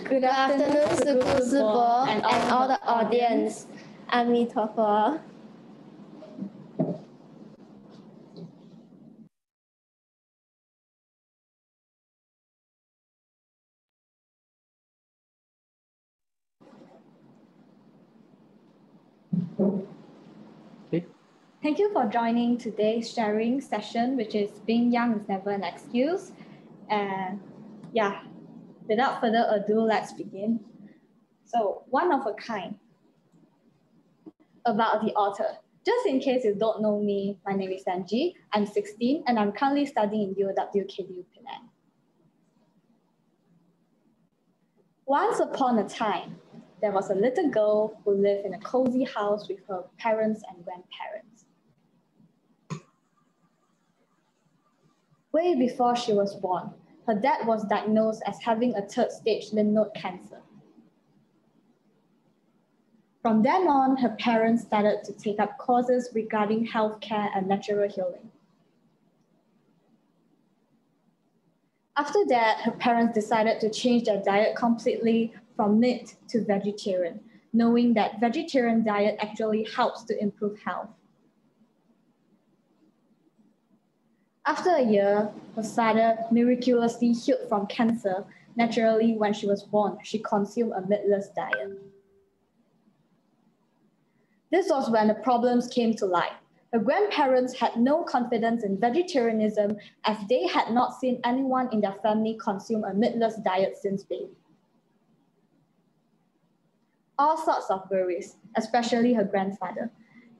Good afternoon, Suku Subo and all the audience. Ami Topher. Thank you for joining today's sharing session, which is Being Young is Never an Excuse. And without further ado, let's begin. So, one of a kind. About the author. Just in case you don't know me, my name is Angie. I'm 16 and I'm currently studying in UOW KDU Penang. Once upon a time, there was a little girl who lived in a cozy house with her parents and grandparents. Way before she was born, her dad was diagnosed as having a third-stage lymph node cancer. From then on, her parents started to take up courses regarding healthcare and natural healing. After that, her parents decided to change their diet completely from meat to vegetarian, knowing that vegetarian diet actually helps to improve health. After a year, her father miraculously healed from cancer. Naturally, when she was born, she consumed a meatless diet. This was when the problems came to light. Her grandparents had no confidence in vegetarianism as they had not seen anyone in their family consume a meatless diet since baby. All sorts of worries, especially her grandfather.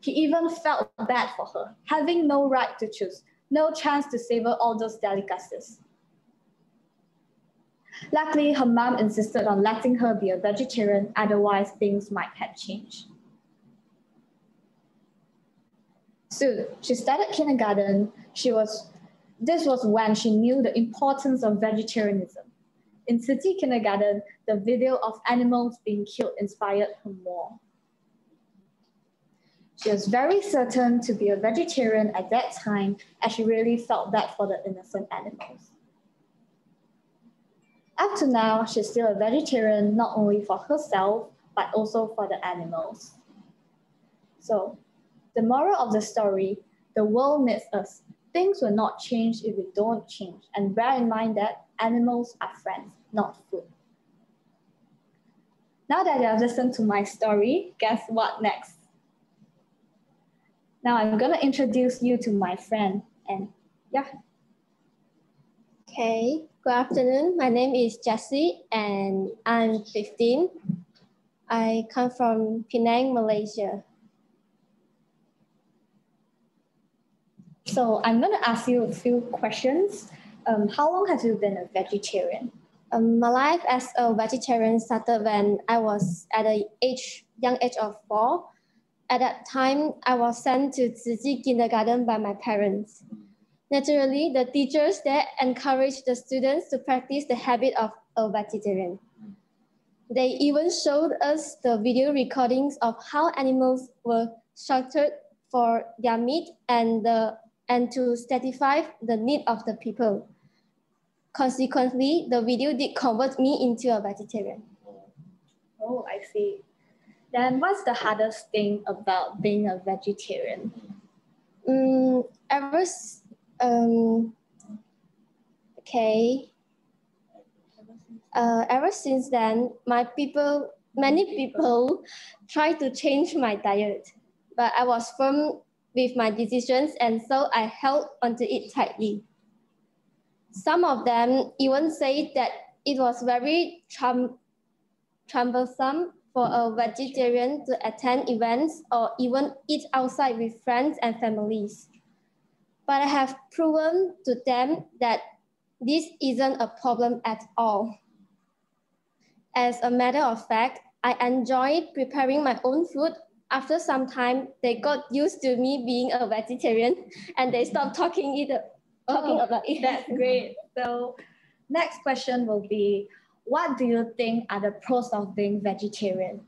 He even felt bad for her, having no right to choose, no chance to savor all those delicacies. Luckily, her mom insisted on letting her be a vegetarian, otherwise things might have changed. Soon, she started kindergarten. This was when she knew the importance of vegetarianism. In city kindergarten, the video of animals being killed inspired her more. She was very certain to be a vegetarian at that time, as she really felt bad for the innocent animals. Up to now, she's still a vegetarian, not only for herself, but also for the animals. So, the moral of the story, the world needs us. Things will not change if we don't change. And bear in mind that animals are friends, not food. Now that you have listened to my story, guess what next? Now I'm gonna introduce you to my friend, and yeah. Okay, good afternoon. My name is Jessie and I'm 15. I come from Penang, Malaysia. So I'm gonna ask you a few questions. How long have you been a vegetarian? My life as a vegetarian started when I was at a young age of 4. At that time, I was sent to Ziji kindergarten by my parents. Naturally, the teachers there encouraged the students to practice the habit of a vegetarian. They even showed us the video recordings of how animals were slaughtered for their meat and to satisfy the need of the people. Consequently, the video did convert me into a vegetarian. Oh, I see. Then what's the hardest thing about being a vegetarian? Ever since then, many people try to change my diet, but I was firm with my decisions, and so I held onto it tightly. Some of them even say that it was very troublesome for a vegetarian to attend events or even eat outside with friends and families. But I have proven to them that this isn't a problem at all. As a matter of fact, I enjoyed preparing my own food. After some time, they got used to me being a vegetarian and they stopped talking about it. That's great. So next question will be, what do you think are the pros of being vegetarian?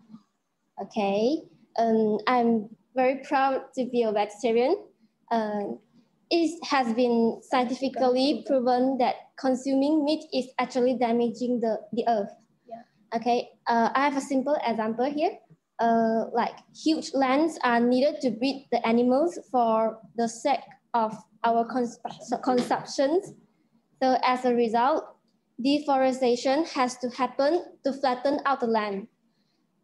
Okay, I'm very proud to be a vegetarian. It has been scientifically proven that consuming meat is actually damaging the earth. Yeah. Okay, I have a simple example here. Like huge lands are needed to breed the animals for the sake of our consumption. So as a result, deforestation has to happen to flatten out the land.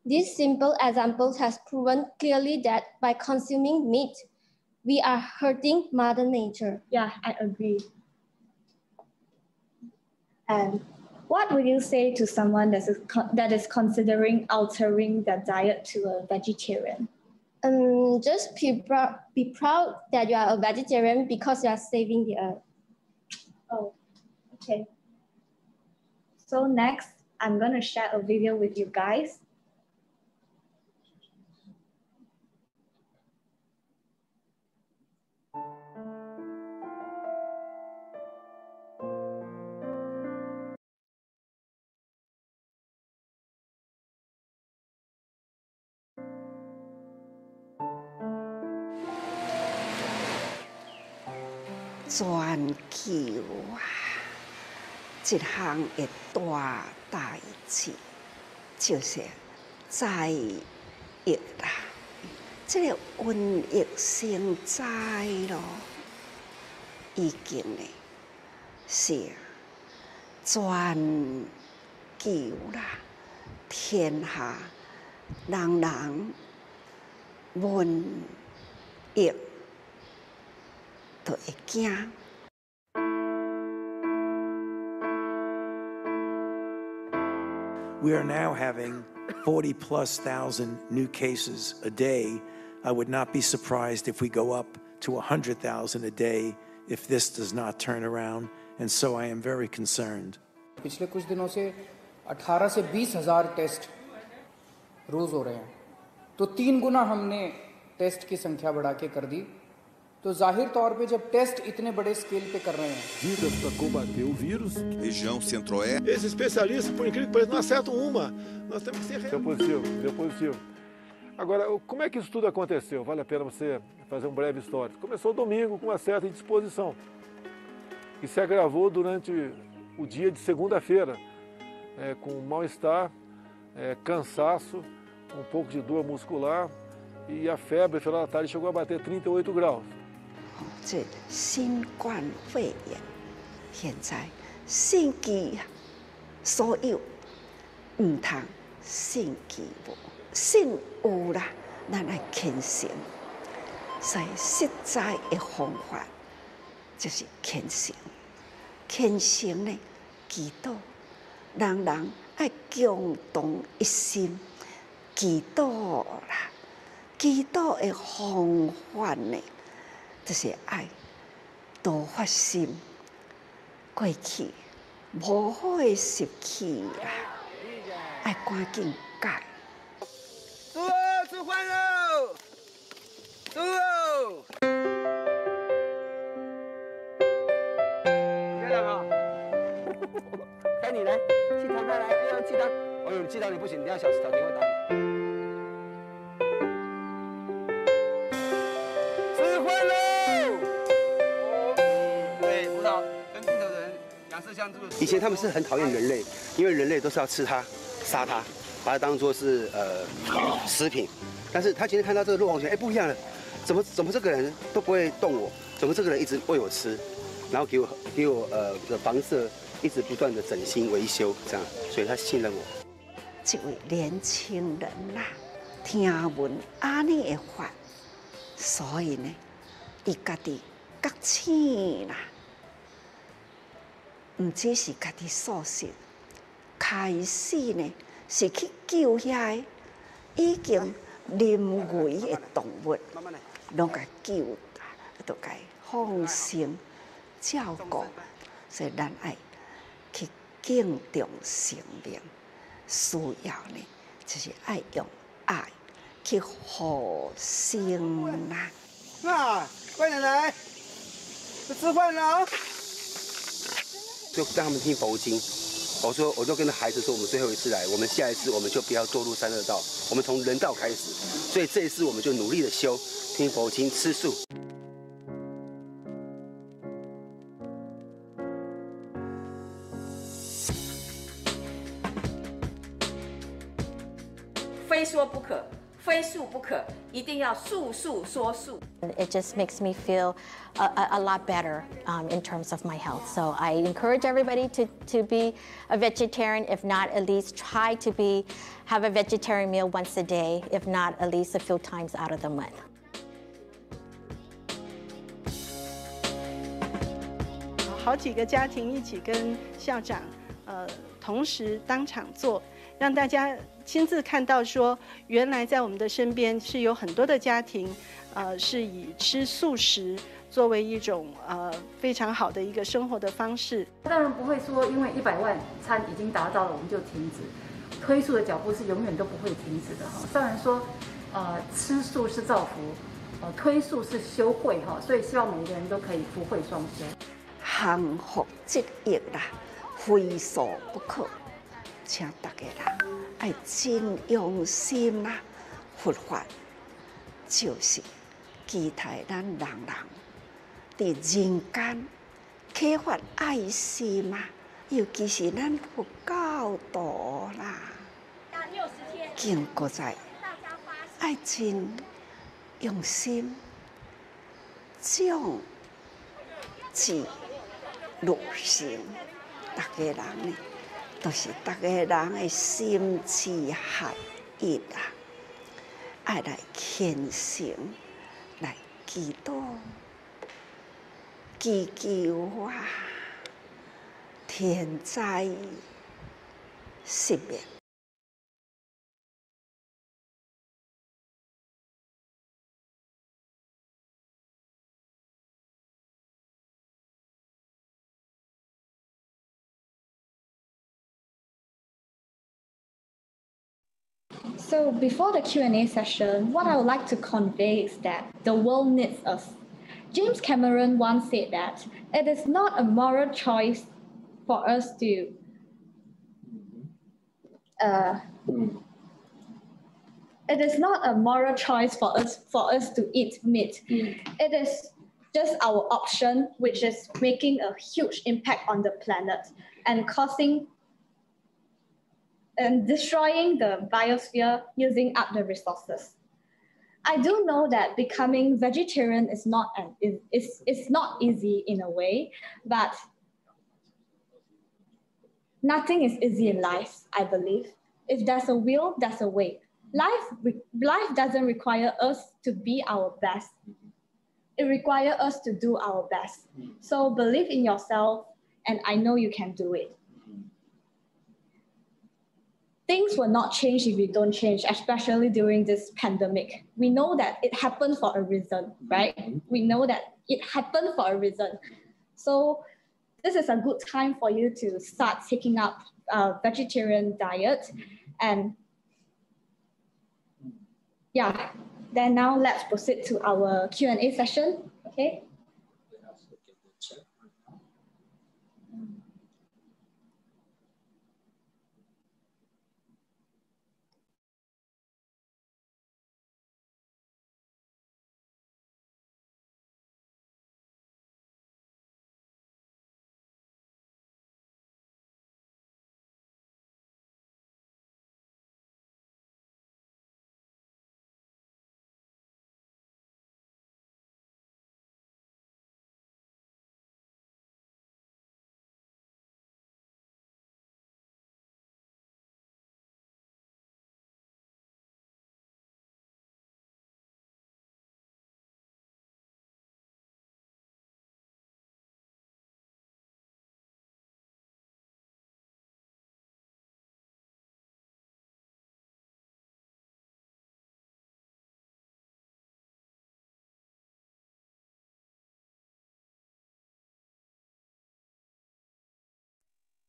This simple example has proven clearly that by consuming meat, we are hurting Mother Nature. Yeah, I agree. And what would you say to someone that is considering altering their diet to a vegetarian? Just be proud that you are a vegetarian because you are saving the earth. Oh, okay. So next, I'm going to share a video with you guys.全球啊，一项的大代志，就是灾疫啦。这个瘟疫成灾咯，已经呢是全球啦，天下人人瘟疫。We are now having 40,000+ new cases a day. I would not be surprised if we go up to 100,000 a day if this does not turn around, and so I am very concerned. पिछले कुछ दिनों से 18 से 20 हज़ार test रोज हो रहे हैं, तो 3 गुना हमने टेस्ट की संख्या बढ़ा के कर दी. तो जाहिर तौर पे जब टेस्ट इतने बड़े स्केल पे कर रहे हैं, medidas para combater o vírus. Região Centro-Oeste. Esses especialistas, por incrível que pareça, não acertam uma. Nós temos que ser deu positivo. Agora, como é que isso tudo aconteceu? Vale a pena você fazer um breve histórico. Começou domingo com uma certa indisposição e se agravou durante o dia de segunda-feira, com mal-estar, cansaço, um pouco de dor muscular e a febre, no final da tarde, chegou a bater 38 graus. 这新冠肺炎现在甚至所有唔通信其无，信有啦，咱爱虔诚。所以实在的方法就是虔诚。虔诚呢，祈祷，人人爱共同一心祈祷啦。祈祷的方法呢，就是爱多发心，过去无好的习气啦，爱赶紧改。猪肉吃饭喽！猪肉。学长啊，该你来，气汤再来，哎呦气汤，哎呦气汤你不行，你要小婷会打你。吃饭喽！对，葡萄跟地球人杨氏相助。以前他们是很讨厌人类，因为人类都是要吃它、杀它，把它当作是食品。但是他今天看到这个肉黄泉，哎，不一样了，怎么这个人都不会动我，怎么这个人一直喂我吃，然后给我的房舍一直不断的整新维修，这样，所以他信任我。这位年轻人啦，听闻安尼的法，所以呢，伊家己觉醒啦，唔只是家己素食，开始呢是去救遐个已经临危的动物，拢甲救，都甲放生照顾，所以咱爱去敬重生命，需要呢就是爱用爱去护生啦。啊，快点来，吃饭了。就让他们听佛经。我就跟孩子说，我们最后一次来，我们下一次我们就不要堕入三恶道，我们从人道开始。所以这一次我们就努力的修，听佛经，吃素。非说不可，非素不可，一定要素素说素。It just makes me feel a lot better in terms of my health. So I encourage everybody to be a vegetarian. If not, at least try to have a vegetarian meal once a day. If not, at least a few times out of the month. 好几个家庭一起跟校长同时当场做，让大家亲自看到说，原来在我们的身边是有很多的家庭，是以吃素食作为一种非常好的一个生活的方式。当然不会说因为100万餐已经达到了我们就停止，推素的脚步是永远都不会停止的哈。当然说，吃素是造福，推素是修慧哈，所以希望每个人都可以福慧双修。幸福积益啦，非素不可，请大家啦爱真用心啦。佛法就是期待咱人人伫人间启发爱心嘛，尤其是咱佛教徒啦，经过在爱真用心，将至路行，大家人呢，都是大家人的心智合一啊，爱来虔诚，来祈祷，祈求啊，天灾熄灭。So before the Q&A session, what I would like to convey is that the world needs us. James Cameron once said that it is not a moral choice for us to it is not a moral choice for us to eat meat. It is just our option, which is making a huge impact on the planet and causing and destroying the biosphere, using up the resources. I do know that becoming vegetarian is not easy in a way, but nothing is easy in life, I believe. if there's a will, there's a way. Life doesn't require us to be our best. It requires us to do our best. So believe in yourself, and I know you can do it. Things will not change if you don't change, especially during this pandemic. We know that it happened for a reason, right? We know that it happened for a reason. So this is a good time for you to start taking up a vegetarian diet. And yeah, then now let's proceed to our Q&A session, okay?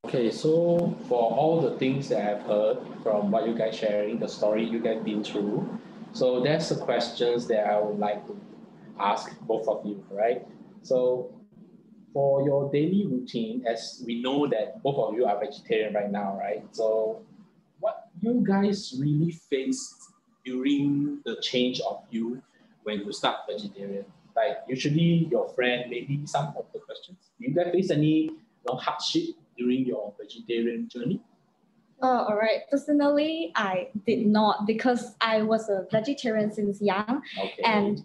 Okay, so for all the things that I've heard from what you guys sharing, the story you guys been through, so there's the questions that I would like to ask both of you, right? So for your daily routine, as we know that both of you are vegetarian right now, right? So what you guys really faced during the change of you when you start vegetarian? Like usually your friend, maybe some of the questions. Do you guys face any hardship during your vegetarian journey? All right. Personally, I did not, because I was a vegetarian since young. Okay. And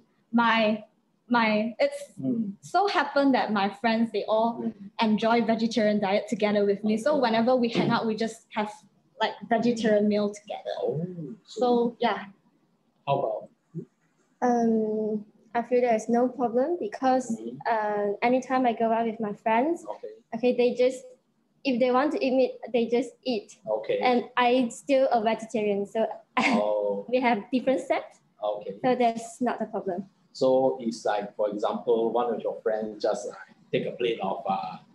it's so happened that my friends, they all enjoy vegetarian diet together with me. So whenever we hang out, we just have like vegetarian meal together. Oh, so yeah. How about? I feel there's no problem because anytime I go out with my friends, okay, they just, if they want to eat meat, they just eat. Okay. And I'm still a vegetarian, so we have different sets. Okay. So that's not a problem. So it's like, for example, one of your friends just take a plate of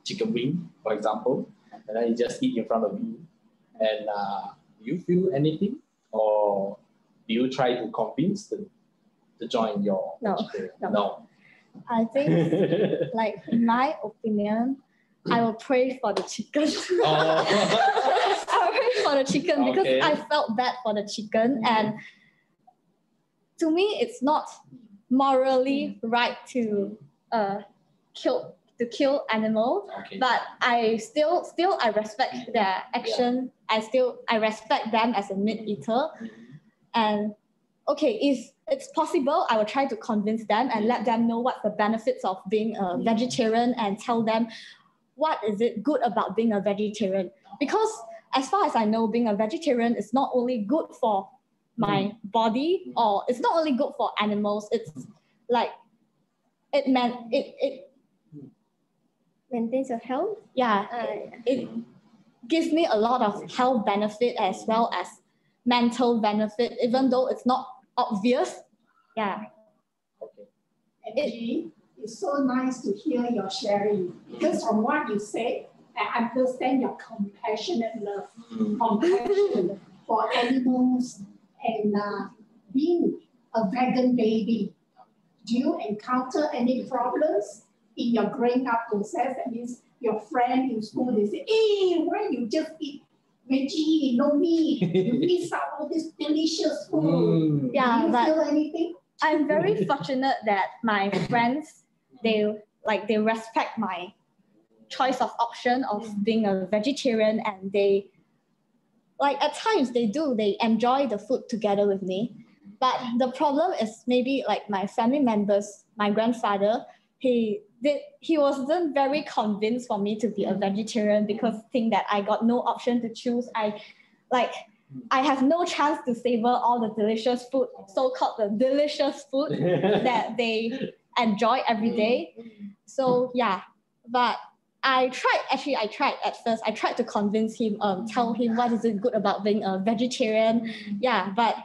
chicken wing, for example, and then you just eat in front of you. And do you feel anything, or do you try to convince them to join your vegetarian? No. I think, like in my opinion, I will pray for the chicken. I'll pray for the chicken because I felt bad for the chicken, and to me, it's not morally right to kill animals. But I still I respect their action. I respect them as a meat eater, and okay, if it's possible, I will try to convince them and let them know what the benefits of being a vegetarian and tell them what is it good about being a vegetarian. Because as far as I know, being a vegetarian is not only good for my body, or it's not only good for animals, it's like it maintains your health. Yeah, it gives me a lot of health benefit as well as mental benefit, even though it's not obvious. Yeah. Angie, it's so nice to hear your sharing, because from what you say, I understand your compassionate love, compassion for animals, and being a vegan baby. Do you encounter any problems in your growing up process? That means your friend in school, they say, hey, why you just eat veggie, no meat, you miss out all this delicious food. Yeah, do you but feel anything? I'm very fortunate that my friends, they respect my choice of option of being a vegetarian, and they, like at times they enjoy the food together with me. But the problem is maybe like my family members, my grandfather, he wasn't very convinced for me to be a vegetarian because think that I got no option to choose. I have no chance to savor all the delicious food, so-called the delicious food that they enjoy every day. So yeah, but I tried at first. I tried to convince him, tell him what is it good about being a vegetarian. Yeah, but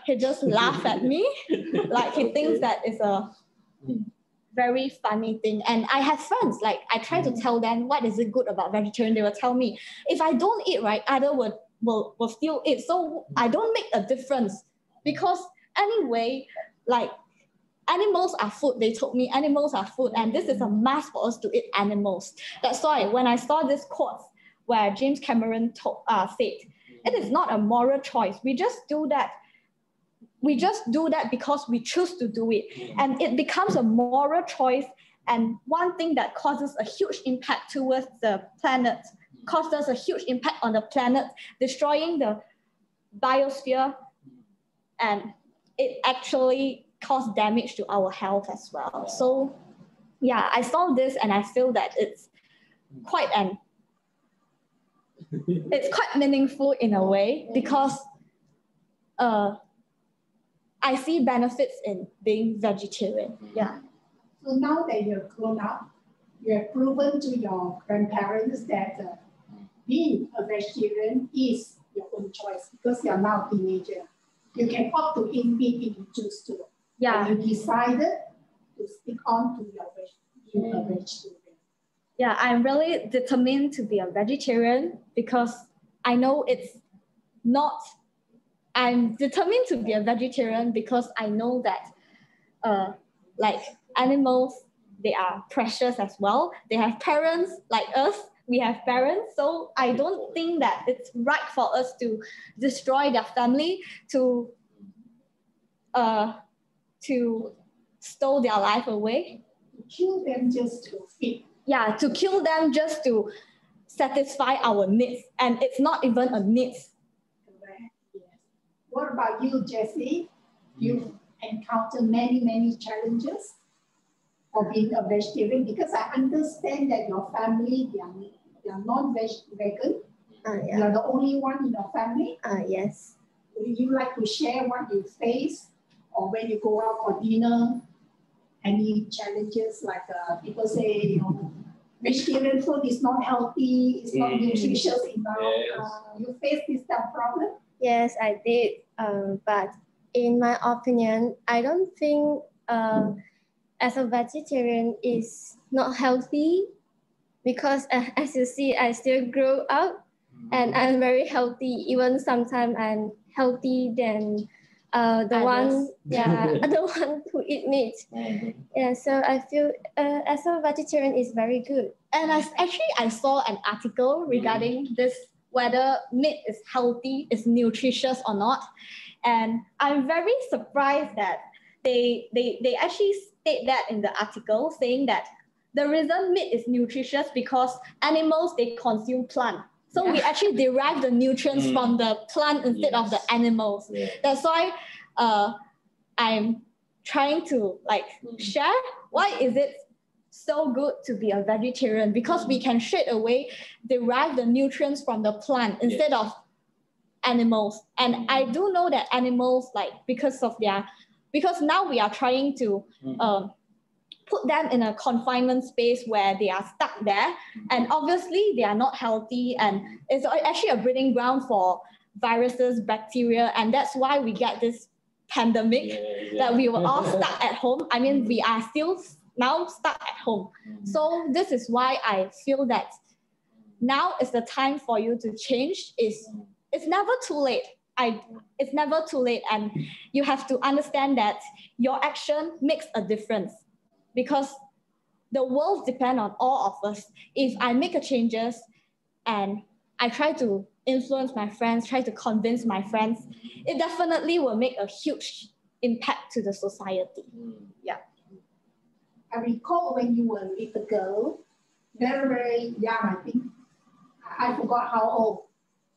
he just laughed at me. Like he thinks that it's a very funny thing. And I have friends, like I try to tell them what is it good about vegetarian. They will tell me, if I don't eat, right, other will still eat. So I don't make a difference because anyway, like animals are food. They told me animals are food, and this is a must for us to eat animals. That's why when I saw this quote where James Cameron said, it is not a moral choice. We just do that. We just do that because we choose to do it. And it becomes a moral choice. And one thing that causes a huge impact towards the planet, causes a huge impact on the planet, destroying the biosphere. And it actually caused damage to our health as well. So yeah, I saw this and I feel that it's quite meaningful in a way because I see benefits in being vegetarian. Yeah. So now that you're grown up, you have proven to your grandparents that being a vegetarian is your own choice because you're now a teenager. You can opt to eat meat if you choose to. Yeah. And you decided to stick on to your being a vegetarian. Yeah, I'm really determined to be a vegetarian because I know it's not. I'm determined to be a vegetarian because I know that like animals, they are precious as well. They have parents like us. We have parents. So I don't think that it's right for us to destroy their family, to steal their life away. Kill them just to feed. Yeah, to kill them just to satisfy our needs. And it's not even a need. What about you, Jessie? You've encountered many challenges of being a vegetarian because I understand that your family, they are non-vegan. Yeah. You are the only one in your family. Yes. Would you like to share what you face or when you go out for dinner? Any challenges like people say, vegetarian food is not healthy, it's not nutritious enough. Yes. You face this type of problem? Yes, I did. But in my opinion, I don't think as a vegetarian is not healthy because as you see, I still grow up and I'm very healthy. Even sometimes I'm healthy than the one who eat meat. Yeah, so I feel as a vegetarian is very good. And I saw an article regarding this, whether meat is healthy, is nutritious or not. And I'm very surprised that they actually state that in the article, saying that the reason meat is nutritious because animals, they consume plant. So we actually derive the nutrients from the plant instead of the animals. Yeah. That's why I'm trying to share why is it so good to be a vegetarian, because we can straight away derive the nutrients from the plant instead of animals. And I do know that animals, because now we are trying to put them in a confinement space where they are stuck there, and obviously they are not healthy, and it's actually a breeding ground for viruses, bacteria, and that's why we get this pandemic that we were all stuck at home. I mean, we are still now stuck at home. So this is why I feel that now is the time for you to change. It's never too late. It's never too late, and you have to understand that your action makes a difference, because the world depends on all of us. If I make a changes and I try to influence my friends, try to convince my friends, it definitely will make a huge impact to the society. Yeah. I recall when you were a little girl, very young, I think. I forgot how old.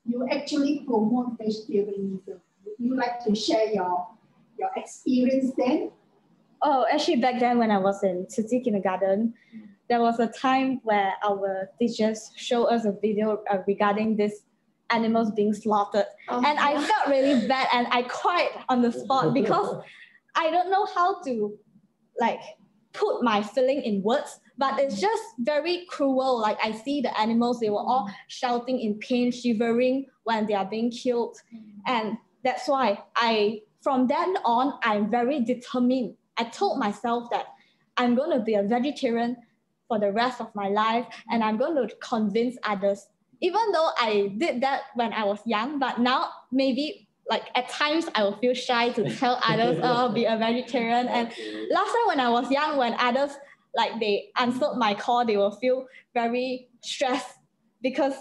You actually promote vegetarianism. Would you like to share your experience then? Oh, actually back then when I was in Tzu Chi kindergarten, there was a time where our teachers showed us a video regarding this animals being slaughtered. And I felt really bad and I cried on the spot because I don't know how to like put my feeling in words, but it's just very cruel. Like I see the animals, they were all shouting in pain, shivering when they are being killed. And that's why from then on, I'm very determined. I told myself that I'm going to be a vegetarian for the rest of my life, and I'm going to convince others. Even though I did that when I was young, but now maybe like at times I will feel shy to tell others, oh, be a vegetarian. And last time when I was young, when others like they answered my call, they will feel very stressed because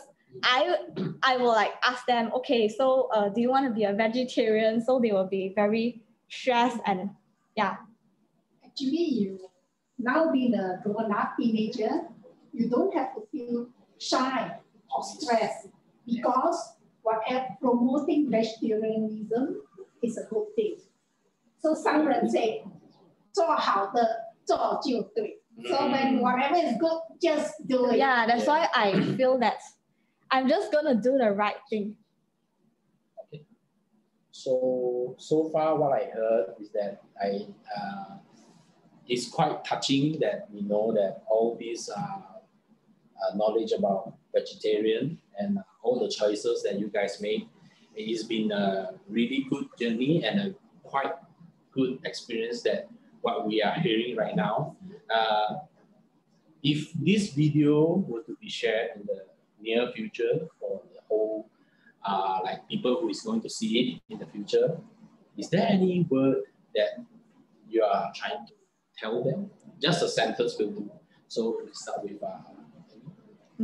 I will like ask them, okay, so do you want to be a vegetarian? So they will be very stressed and yeah. Actually, you now being a grown-up teenager, you don't have to feel shy or stressed because whatever promoting vegetarianism is a good thing. So some people say, 做好的做就对. So when whatever is good, just do it. Yeah, that's why I feel that I'm just gonna do the right thing. Okay. So far what I heard is that it's quite touching that we know that all these knowledge about vegetarian and all the choices that you guys made. It's been a really good journey and a quite good experience that what we are hearing right now. If this video were to be shared in the near future for the whole like people who is going to see it in the future, is there any word that you are trying to tell them? Just a sentence will do. So we start with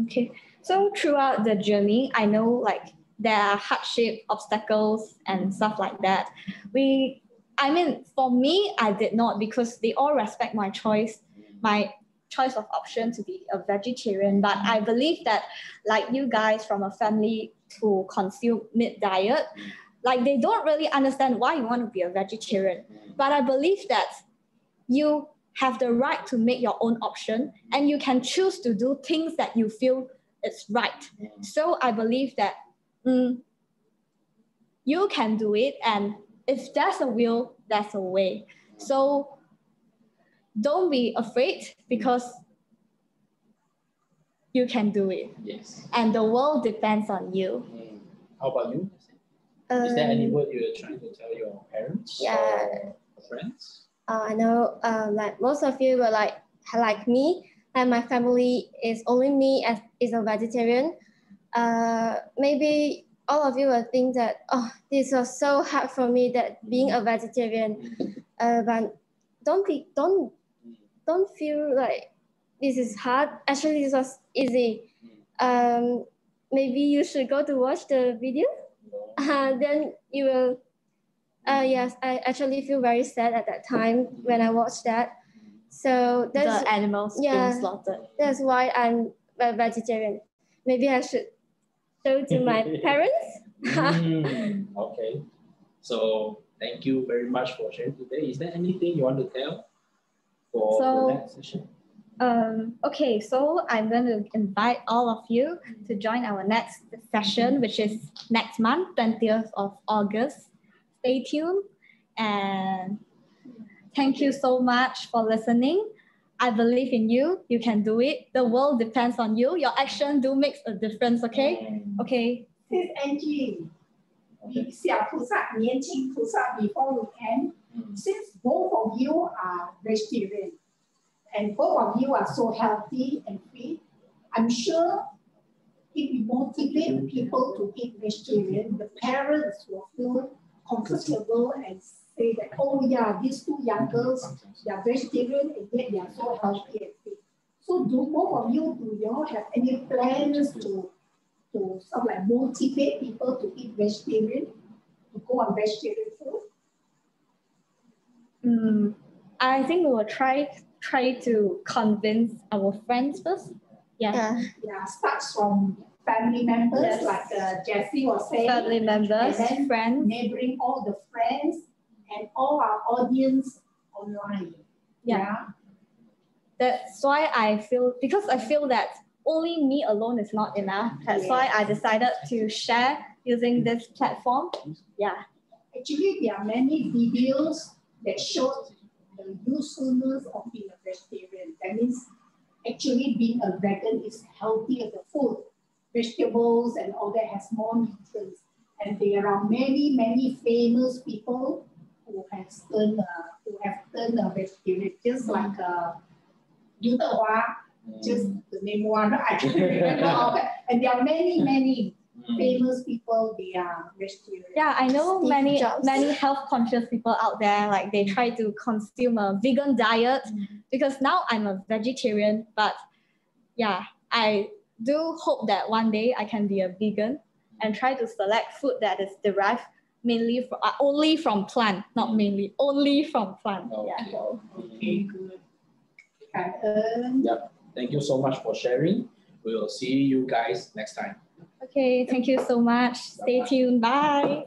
Okay. So throughout the journey, I know like there are hardship, obstacles, and stuff like that. For me, I did not because they all respect my choice of option to be a vegetarian. But I believe that like you guys from a family who consume meat diet, like they don't really understand why you want to be a vegetarian. But I believe that you have the right to make your own option and you can choose to do things that you feel is right. So I believe that you can do it, and if there's a will, there's a way. So don't be afraid because you can do it. Yes. And the world depends on you. How about you? Is there any word you're trying to tell your parents or friends? I know like most of you were like me, and my family is only me as is a vegetarian. Maybe all of you will think that, oh, this was so hard for me that being a vegetarian. But don't feel like this is hard. Actually, this was easy. Maybe you should go to watch the video. Then you will. Yes, I actually feel very sad at that time when I watched that. So that's the animals being slaughtered. That's why I'm a vegetarian. Maybe I should show to my parents. Okay. So thank you very much for sharing today. Is there anything you want to tell for the next session? Okay, so I'm going to invite all of you to join our next session, which is next month, 20th of August. Stay tuned and thank you so much for listening. I believe in you. You can do it. The world depends on you. Your action do makes a difference, okay? Okay. This is Angie. Before we end, since both of you are vegetarian and both of you are so healthy and fit, I'm sure if we motivate people to eat vegetarian, the parents will feel comfortable and say that, oh yeah, these two young girls, they are vegetarian and yet they are so healthy and fit. So do both of you, do you all have any plans to sort of like motivate people to eat vegetarian, to go on vegetarian food? I think we will try to convince our friends first. Yeah, starts from family members, like Jessie was saying. Family members, and then friends. Neighboring all the friends and all our audience online. Yeah. That's why I feel that only me alone is not enough. That's why I decided to share using this platform. Yeah. Actually, there are many videos that show the usefulness of being a vegetarian. That means actually being a vegan is healthier. The food, vegetables and all that has more nutrients. And there are many, many famous people who have turned a vegetarian, just like Yu Hua, just the name one, I can't remember all that. And there are many, many famous people, they are vegetarian. Yeah, I know many health conscious people out there, like they try to consume a vegan diet because now I'm a vegetarian, but yeah, I do hope that one day I can be a vegan and try to select food that is derived mainly from, only from plant, not mainly, only from plant. Okay. Yeah. Okay, good. Yep. Thank you so much for sharing. We will see you guys next time. Okay, thank you so much. Stay tuned. Bye.